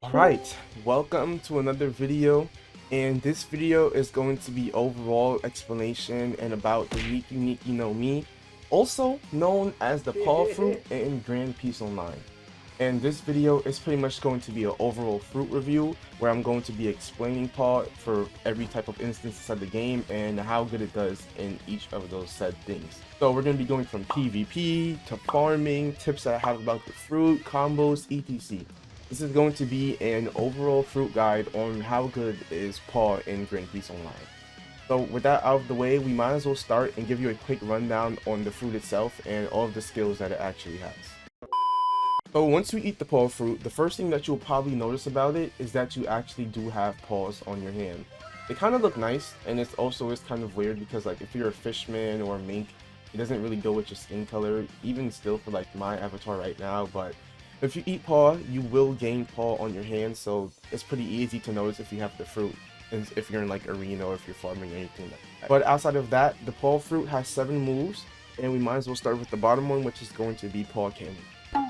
Alright, welcome to another video, and this video is going to be overall explanation and about the Niki no Mi, also known as the Paw Fruit in Grand Peace Online. And this video is pretty much going to be an overall fruit review where I'm going to be explaining Paw for every type of instance of the game and how good it does in each of those said things. So we're going to be going from PvP to farming, tips that I have about the fruit, combos, etc. This is going to be an overall fruit guide on how good is Paw in Grand Peace Online. So with that out of the way, we might as well start and give you a quick rundown on the fruit itself and all of the skills that it actually has. So once you eat the paw fruit, the first thing that you'll probably notice about it is that you actually do have paws on your hand. They kind of look nice, and it's also kind of weird because like if you're a fishman or a mink, it doesn't really go with your skin color, even still for like my avatar right now. But if you eat paw, you will gain paw on your hand, so it's pretty easy to notice if you have the fruit, and if you're in like arena or if you're farming or anything like that. But outside of that, the paw fruit has 7 moves, and we might as well start with the bottom one, which is going to be paw cannon.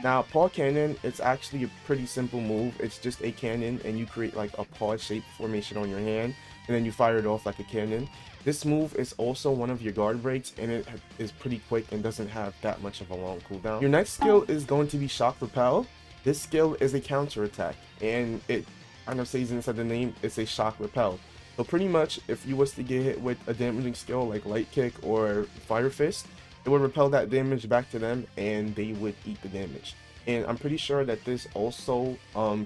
Now, paw cannon, it's actually a pretty simple move. It's just a cannon, and you create like a paw-shaped formation on your hand, and then you fire it off like a cannon. This move is also one of your guard breaks, and it is pretty quick and doesn't have that much of a long cooldown. Your next skill is going to be shock repel. This skill is a counter attack, and it kind of says inside the name, it's a shock repel. So pretty much, if you was to get hit with a damaging skill like light kick or fire fist, it would repel that damage back to them and they would eat the damage. And I'm pretty sure that this also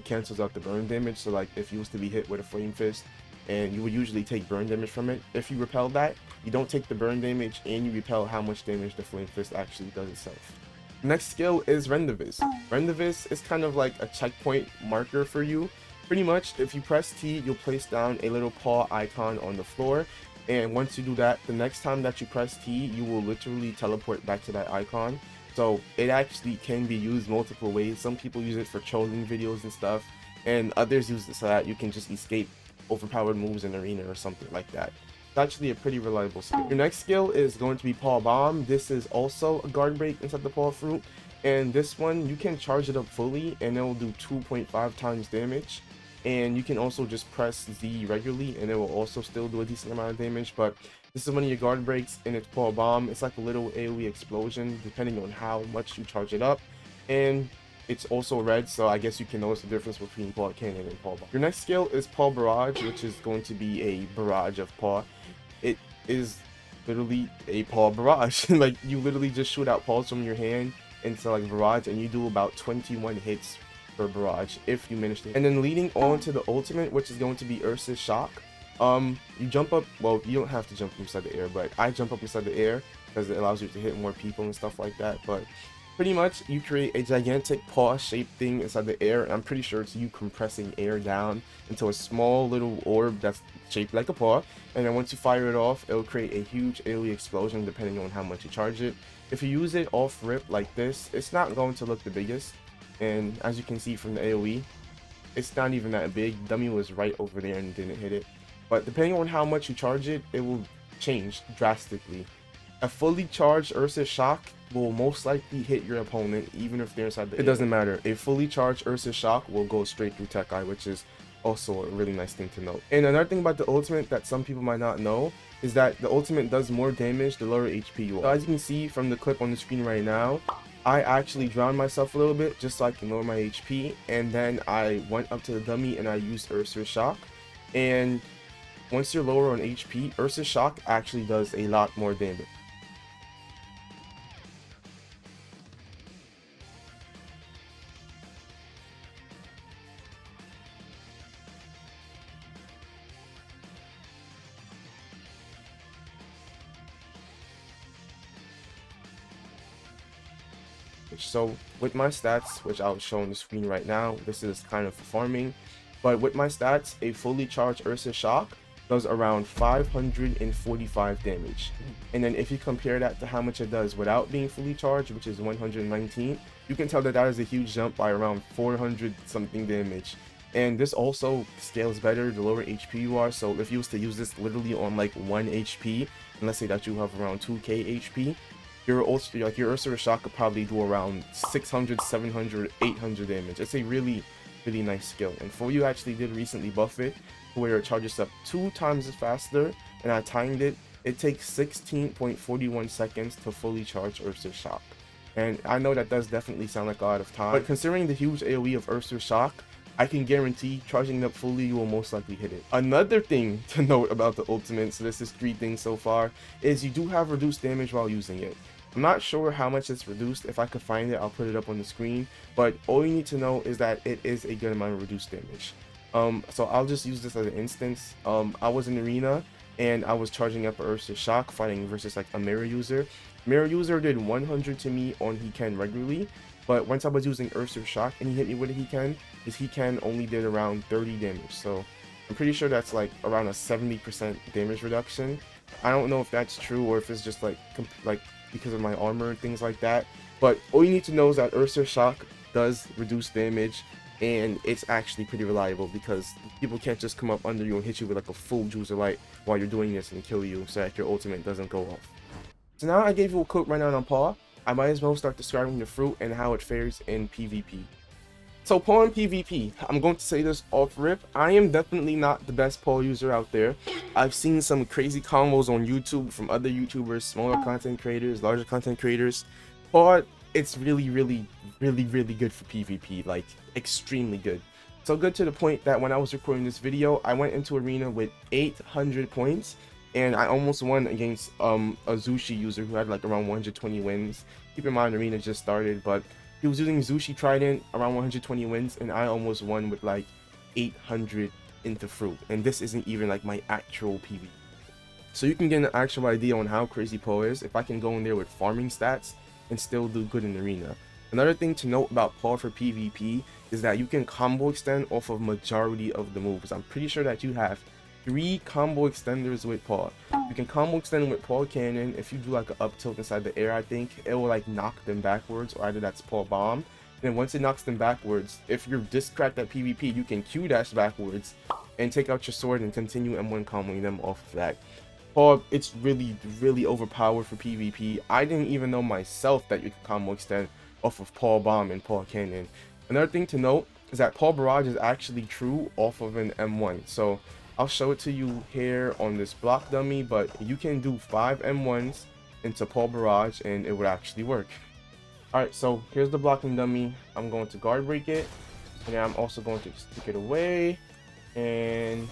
cancels out the burn damage. So like if you was to be hit with a flame fist, and you would usually take burn damage from it, if you repel that, you don't take the burn damage and you repel how much damage the flame fist actually does itself. Next skill is Rendavis. Rendavis is kind of like a checkpoint marker for you. Pretty much, if you press T, you'll place down a little paw icon on the floor, and once you do that, the next time that you press T, you will literally teleport back to that icon. So it actually can be used multiple ways. Some people use it for trolling videos and stuff, and others use it so that you can just escape overpowered moves in arena or something like that. It's actually a pretty reliable skill. Your next skill is going to be Paw Bomb. This is also a guard break inside the Paw Fruit, and this one you can charge it up fully and it will do 2.5 times damage. And you can also just press Z regularly and it will also still do a decent amount of damage. But this is one of your guard breaks, and it's Paw Bomb. It's like a little AoE explosion depending on how much you charge it up, and it's also red, so I guess you can notice the difference between Paw Cannon and Paw Bomb. Your next skill is Paw Barrage, which is going to be a barrage of paw. It is literally a paw barrage. Like you literally just shoot out paws from your hand into like barrage, and you do about 21 hits for barrage if you manage to. And then leading on to the ultimate, which is going to be Ursa's Shock. You jump up, well, you don't have to jump inside the air, but I jump up inside the air because it allows you to hit more people and stuff like that. But pretty much you create a gigantic paw shaped thing inside the air, and I'm pretty sure it's you compressing air down into a small little orb that's shaped like a paw, and then once you fire it off, it'll create a huge AoE explosion depending on how much you charge it. If you use it off rip like this, it's not going to look the biggest. And as you can see from the AoE, it's not even that big. Dummy was right over there and didn't hit it. But depending on how much you charge it, it will change drastically. A fully charged Ursa's Shock will most likely hit your opponent even if they're inside the air. It doesn't matter. A fully charged Ursa's Shock will go straight through Tech Eye, which is also a really nice thing to note. And another thing about the ultimate that some people might not know is that the ultimate does more damage the lower HP you are. So as you can see from the clip on the screen right now, I actually drowned myself a little bit just so I can lower my HP, and then I went up to the dummy and I used Ursa's Shock. And once you're lower on HP, Ursa's Shock actually does a lot more damage. So with my stats, which I'll show on the screen right now, this is kind of farming, but with my stats, a fully charged Ursa's Shock does around 545 damage. And then if you compare that to how much it does without being fully charged, which is 119, you can tell that that is a huge jump by around 400 something damage. And this also scales better the lower HP you are. So if you was to use this literally on like 1 HP, and let's say that you have around 2k HP, your Ursa's Shock could probably do around 600, 700, 800 damage. It's a really really nice skill. And For You actually did recently buff it where it charges up 2 times faster, and I timed it. It takes 16.41 seconds to fully charge Ursa's Shock. And I know that does definitely sound like a lot of time, but considering the huge AoE of Ursa's Shock, I can guarantee charging it up fully, you will most likely hit it. Another thing to note about the ultimate, so this is 3 things so far, is you do have reduced damage while using it. I'm not sure how much it's reduced. If I could find it, I'll put it up on the screen, but all you need to know is that it is a good amount of reduced damage. So I'll just use this as an instance. I was in arena and I was charging up Ursa's Shock fighting versus like a mirror user. Mirror user did 100 to me on Hiken regularly, but once I was using Ursa's Shock and he hit me with a Hiken, his Hiken only did around 30 damage. So I'm pretty sure that's like around a 70% damage reduction. I don't know if that's true or if it's just like because of my armor and things like that, but all you need to know is that Ursa's Shock does reduce damage, and it's actually pretty reliable because people can't just come up under you and hit you with like a full juicer light while you're doing this and kill you so that your ultimate doesn't go off. So now I gave you a quick rundown on Paw, I might as well start describing the fruit and how it fares in PvP. So Paw in PvP, I'm going to say this off rip, I am definitely not the best Paw user out there. I've seen some crazy combos on YouTube from other YouTubers, smaller content creators, larger content creators. Paw, it's really good for PvP, like extremely good. So good to the point that when I was recording this video, I went into arena with 800 points and I almost won against a Zushi user who had like around 120 wins. Keep in mind arena just started, but he was using Zushi Trident around 120 wins and I almost won with like 800 into fruit, and this isn't even like my actual PvP. So you can get an actual idea on how crazy Paw is if I can go in there with farming stats and still do good in arena. Another thing to note about Paw for PvP is that you can combo extend off of majority of the moves. I'm pretty sure that you have 3 combo extenders with Paw. You can combo extend with Paw Cannon. If you do like an up tilt inside the air, I think it will like knock them backwards, or either that's Paw Bomb. And then once it knocks them backwards, if you're discracked at PvP, you can Q dash backwards and take out your sword and continue M1 comboing them off of that. Paw, it's really overpowered for PvP. I didn't even know myself that you could combo extend off of Paw Bomb and Paw Cannon. Another thing to note is that Paw Barrage is actually true off of an M1. So I'll show it to you here on this block dummy, but you can do 5 M1s into Paw Barrage and it would actually work. Alright, so here's the blocking dummy. I'm going to guard break it, and I'm also going to stick it away. And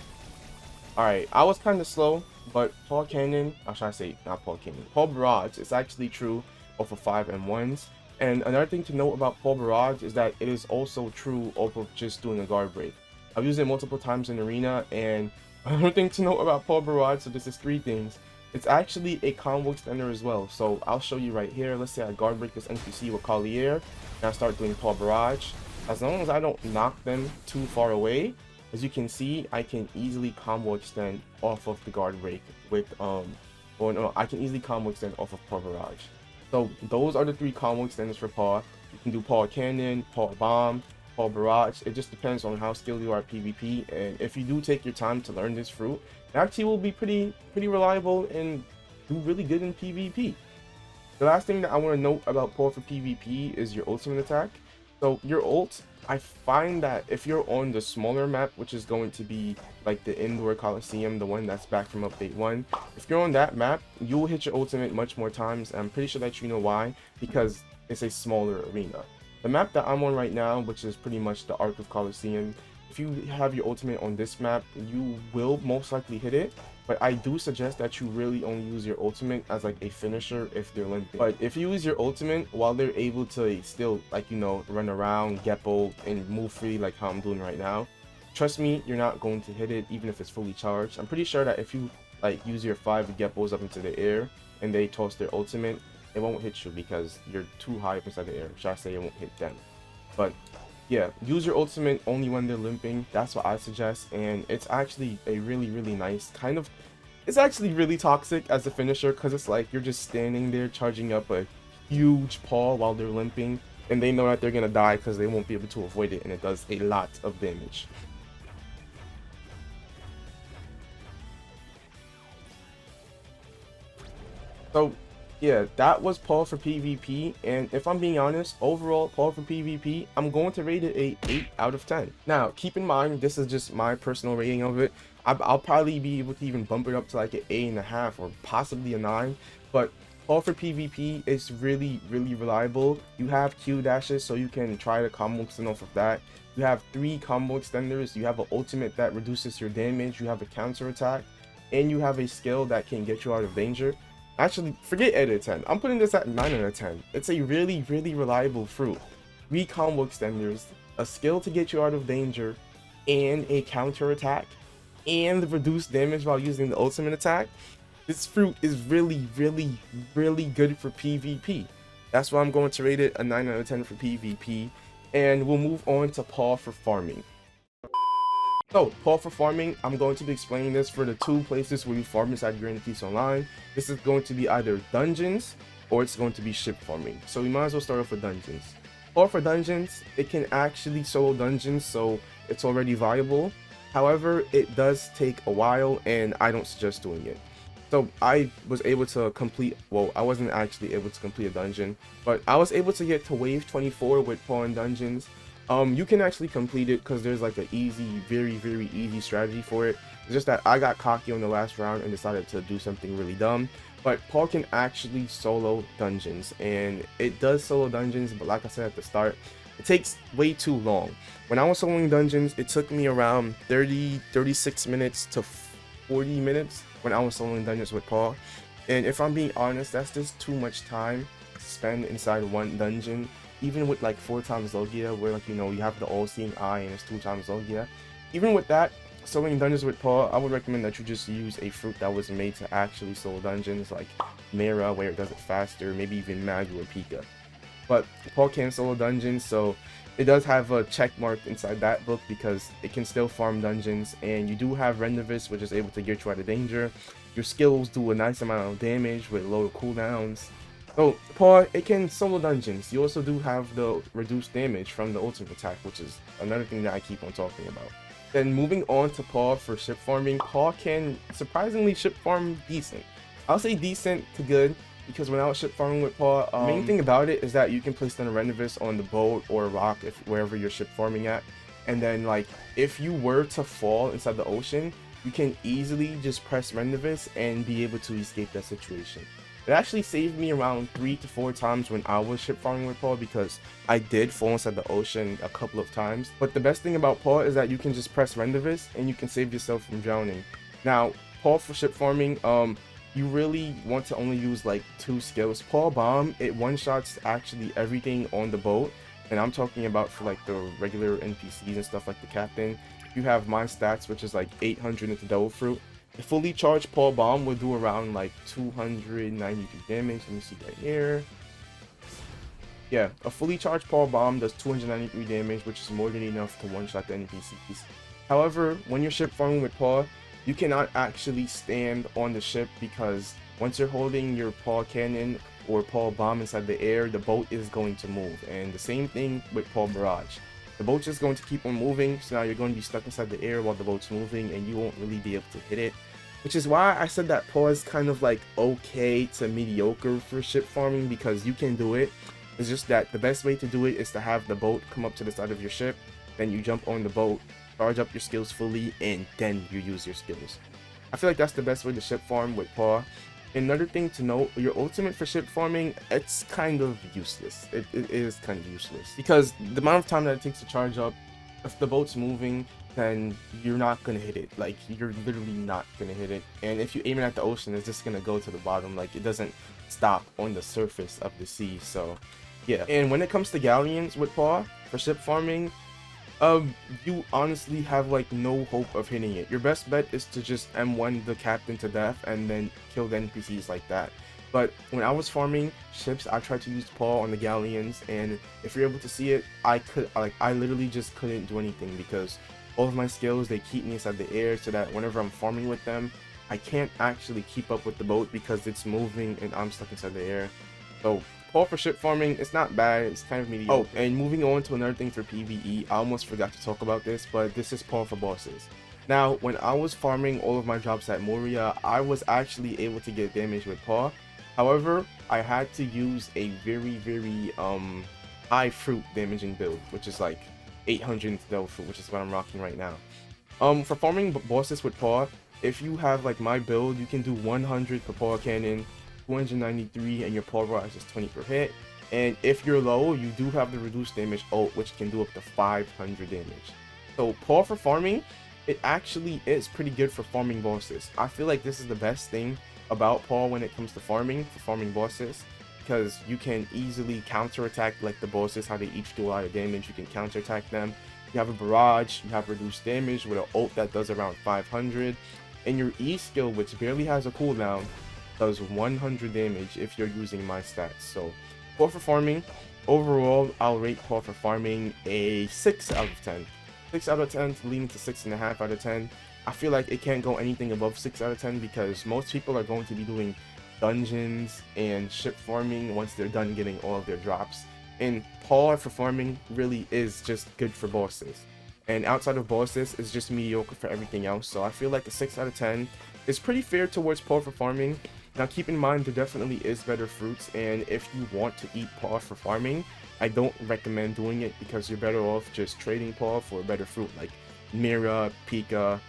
alright, I was kind of slow, but Paw Cannon, I'm trying to say not Paw Cannon, Paw Barrage is actually true off of 5 M1s. And another thing to note about Paw Barrage is that it is also true off of just doing a guard break. I've used it multiple times in arena, and another thing to note about Paw Barrage, so this is 3 things. It's actually a combo extender as well. So I'll show you right here. Let's say I guard break this NPC with Collier, and I start doing Paw Barrage. As long as I don't knock them too far away, as you can see, I can easily combo extend off of the guard break with I can easily combo extend off of Paw Barrage. So those are the 3 combo extenders for Paw. You can do Paw Cannon, Paw Bomb, Paw Barrage. It just depends on how skilled you are at PvP, and if you do take your time to learn this fruit, it actually will be pretty reliable and do really good in PvP. The last thing that I want to note about Paw for PvP is your ultimate attack. So your ult, I find that if you're on the smaller map, which is going to be like the indoor Coliseum, the one that's back from update 1, if you're on that map, you will hit your ultimate much more times, and I'm pretty sure that you know why, because it's a smaller arena. The map that I'm on right now, which is pretty much the Arc of Coliseum, if you have your ultimate on this map, you will most likely hit it, but I do suggest that you really only use your ultimate as like a finisher if they're limping. But if you use your ultimate while they're able to still, like, you know, run around, Geppo, and move free like how I'm doing right now, trust me, you're not going to hit it even if it's fully charged. I'm pretty sure that if you like use your 5 Geppos up into the air and they toss their ultimate, it won't hit you because you're too high up inside the air. Should I say it won't hit them? But yeah, use your ultimate only when they're limping. That's what I suggest, and it's actually a really nice kind of, it's actually really toxic as a finisher, because it's like you're just standing there charging up a huge paw while they're limping, and they know that they're gonna die because they won't be able to avoid it, and it does a lot of damage. So Yeah, that was Paw For PVP, and if I'm being honest, overall Paw For PVP, I'm going to rate it a 8 out of 10. Now, keep in mind, this is just my personal rating of it. I'll probably be able to even bump it up to like an 8.5 or possibly a 9, but Paw For PVP is really reliable. You have Q dashes, so you can try to combo extend off of that. You have 3 combo extenders, you have an ultimate that reduces your damage, you have a counter attack, and you have a skill that can get you out of danger. Actually, forget 8 out of 10. I'm putting this at 9 out of 10. It's a really reliable fruit. 3 combo extenders, a skill to get you out of danger, and a counter attack, and reduce damage while using the ultimate attack. This fruit is really good for PvP. That's why I'm going to rate it a 9 out of 10 for PvP. And we'll move on to Paw For farming. So, Paw For farming, I'm going to be explaining this for the 2 places where you farm inside Grand Theft Online. This is going to be either dungeons or it's going to be ship farming. So we might as well start off with dungeons. Paw For dungeons, it can actually solo dungeons, so it's already viable. However, it does take a while and I don't suggest doing it. So I was able to complete, well, I wasn't actually able to complete a dungeon, but I was able to get to wave 24 with Paw in dungeons. You can actually complete it because there's like an easy, very easy strategy for it. It's just that I got cocky on the last round and decided to do something really dumb. But Paw can actually solo dungeons, and it does solo dungeons, but like I said at the start, it takes way too long. When I was soloing dungeons, it took me around 36 minutes to 40 minutes when I was soloing dungeons with Paw. And if I'm being honest, that's just too much time to spend inside one dungeon. Even with like 4 times Logia, where like, you know, you have the all-seeing eye and it's 2 times Logia. Even with that, soloing dungeons with Paw, I would recommend that you just use a fruit that was made to actually solo dungeons, like Mira, where it does it faster, maybe even Magu or Pika. But Paw can solo dungeons, so it does have a check mark inside that book because it can still farm dungeons, and you do have Rendivis, which is able to get you out of danger. Your skills do a nice amount of damage with low cooldowns. So, Paw, it can solo dungeons. You also do have the reduced damage from the ultimate attack, which is another thing that I keep on talking about. Then moving on to Paw for ship farming, Paw can surprisingly ship farm decent. I'll say decent to good, because when I was ship farming with Paw, the main thing about it is that you can place down a Rendivis on the boat or a rock if wherever you're ship farming at. And then like, if you were to fall inside the ocean, you can easily just press Rendivis and be able to escape that situation. It actually saved me around 3 to 4 times when I was ship farming with Paw, because I did fall inside the ocean a couple of times. But the best thing about Paw is that you can just press Rendivis and you can save yourself from drowning. Now, Paw for ship farming, you really want to only use like 2 skills. Paw Bomb, it one-shots actually everything on the boat, and I'm talking about for like the regular NPCs and stuff like the captain. You have my stats, which is like 800 into Devil Fruit. A fully charged Paw Bomb will do around like 292 damage. Let me see right here. Yeah, a fully charged Paw Bomb does 293 damage, which is more than enough to one-shot the NPCs. However, when you're ship farming with Paw, you cannot actually stand on the ship, because once you're holding your Paw Cannon or Paw Bomb inside the air, the boat is going to move. And the same thing with Paw Barrage. The boat's just going to keep on moving, so now you're going to be stuck inside the air while the boat's moving, and you won't really be able to hit it. Which is why I said that Paw is kind of like okay to mediocre for ship farming, because you can do it. It's just that the best way to do it is to have the boat come up to the side of your ship, then you jump on the boat, charge up your skills fully, and then you use your skills. I feel like that's the best way to ship farm with Paw. Another thing to note, your ultimate for ship farming, it's kind of useless. It is kind of useless, because the amount of time that it takes to charge up, if the boat's moving, then you're not gonna hit it. Like, you're literally not gonna hit it. And if you aim it at the ocean, it's just gonna go to the bottom. Like, it doesn't stop on the surface of the sea. So yeah. And when it comes to galleons with Paw for ship farming, you honestly have like no hope of hitting it. Your best bet is to just M1 the captain to death and then kill the NPCs like that. But when I was farming ships, I tried to use Paw on the galleons, and if you're able to see it, I literally just couldn't do anything, because all of my skills, they keep me inside the air, so that whenever I'm farming with them, I can't actually keep up with the boat because it's moving and I'm stuck inside the air. So Paw for ship farming, it's not bad, it's kind of mediocre. Oh, and moving on to another thing for PvE, I almost forgot to talk about this, but this is Paw for bosses. Now, when I was farming all of my drops at Moria, I was actually able to get damage with Paw, However, I had to use a very high fruit damaging build, which is like 800 instead fruit, which is what I'm rocking right now. For farming bosses with paw, if you have like my build, you can do 100 per paw cannon, 293, and your paw rise is 20 per hit. And if you're low, you do have the reduced damage ult, which can do up to 500 damage. So paw for farming, it actually is pretty good for farming bosses. I feel like this is the best thing about paw when it comes to farming, for farming bosses, because you can easily counterattack like the bosses, how they each do a lot of damage. You can counterattack them. You have a barrage, you have reduced damage with an ult that does around 500, and your E skill, which barely has a cooldown, does 100 damage if you're using my stats. So paw for farming, overall I'll rate paw for farming a 6 out of 10. 6 out of 10 leading to 6.5 out of 10. I feel like it can't go anything above 6 out of 10 because most people are going to be doing dungeons and ship farming once they're done getting all of their drops. And paw for farming really is just good for bosses. And outside of bosses, it's just mediocre for everything else. So I feel like a 6 out of 10 is pretty fair towards paw for farming. Now keep in mind there definitely is better fruits, and if you want to eat paw for farming, I don't recommend doing it because you're better off just trading paw for a better fruit like Mira, Pika,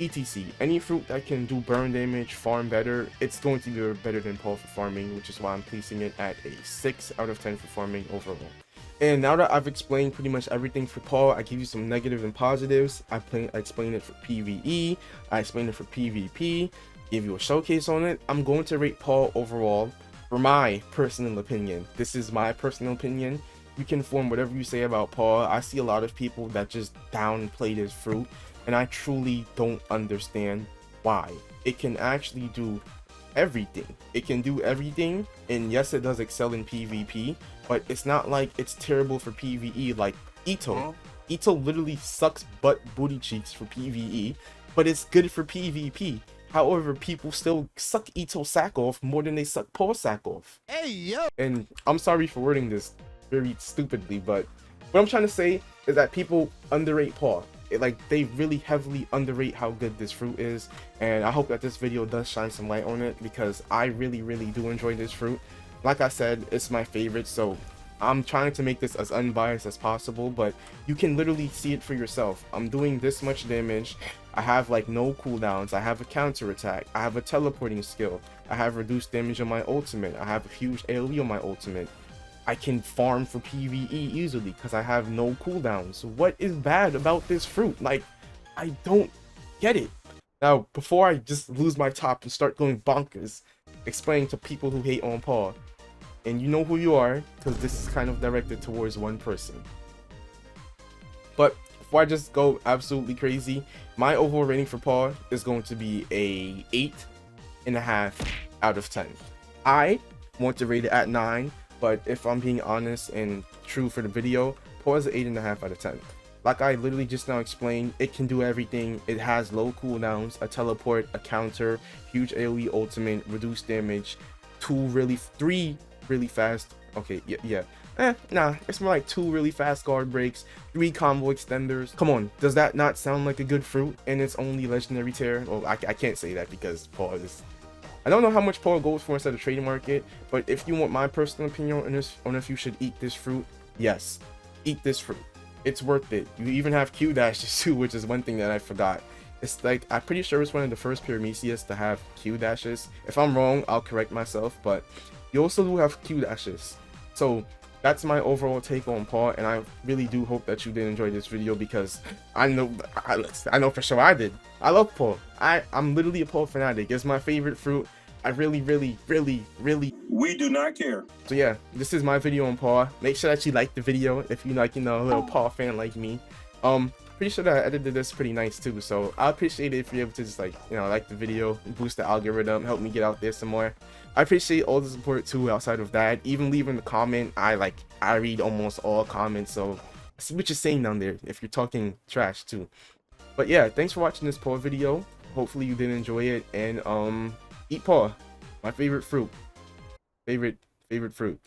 etc. Any fruit that can do burn damage, farm better, it's going to be better than paw for farming, which is why I'm placing it at a 6 out of 10 for farming overall. And now that I've explained pretty much everything for paw, I give you some negative and positives. I explain it for PVE, I explain it for PVP, give you a showcase on it. I'm going to rate paw overall for my personal opinion. This is my personal opinion. You can form whatever you say about paw. I see a lot of people that just downplay this fruit, and I truly don't understand why. It can actually do everything. It can do everything, and yes, it does excel in PvP, but it's not like it's terrible for PvE like Ito. Ito literally sucks butt booty cheeks for PvE, but it's good for PvP. However, people still suck Ito sack off more than they suck paw sack off. Hey, yo! And I'm sorry for wording this very stupidly, but what I'm trying to say is that people underrate paw. They really heavily underrate how good this fruit is, and I hope that this video does shine some light on it because I really do enjoy this fruit. Like I said, it's my favorite, so I'm trying to make this as unbiased as possible, but you can literally see it for yourself. I'm doing this much damage. I have like no cooldowns. I have a counter attack. I have a teleporting skill. I have reduced damage on my ultimate. I have a huge AoE on my ultimate. I can farm for PvE easily because I have no cooldowns. What is bad about this fruit? Like, I don't get it. Now, before I just lose my top and start going bonkers, explaining to people who hate on paw, and you know who you are, because this is kind of directed towards one person. But before I just go absolutely crazy, my overall rating for paw is going to be a 8.5 out of 10. I want to rate it at 9, but if I'm being honest and true for the video, paw is an 8.5 out of 10. Like I literally just now explained, it can do everything. It has low cooldowns, a teleport, a counter, huge AoE ultimate, reduced damage, 3 really fast, okay, nah, it's more like 2 really fast guard breaks, 3 combo extenders. Come on, does that not sound like a good fruit? And it's only legendary tier. Well, I can't say that because paw is, I don't know how much paw goes for inside the trading market, but if you want my personal opinion on this, on if you should eat this fruit, yes, eat this fruit. It's worth it. You even have Q dashes too, which is one thing that I forgot. It's like, I'm pretty sure it's one of the first Paramecius to have Q dashes. If I'm wrong, I'll correct myself, but you also do have Q dashes. So that's my overall take on paw, and I really do hope that you did enjoy this video because I know for sure I did. I love paw. I'm literally a paw fanatic. It's my favorite fruit. I really we do not care. So yeah, this is my video on paw. Make sure that you like the video if you like, you know, a little paw fan like me. Pretty sure that I edited this pretty nice too, so I appreciate it if you're able to just, like, you know, like the video, boost the algorithm, help me get out there some more. I appreciate all the support too outside of that. Even leaving the comment, I read almost all comments, so I see what you're saying down there if you're talking trash too. But yeah, thanks for watching this paw video. Hopefully you did enjoy it, and eat paw, my favorite fruit. Favorite fruit.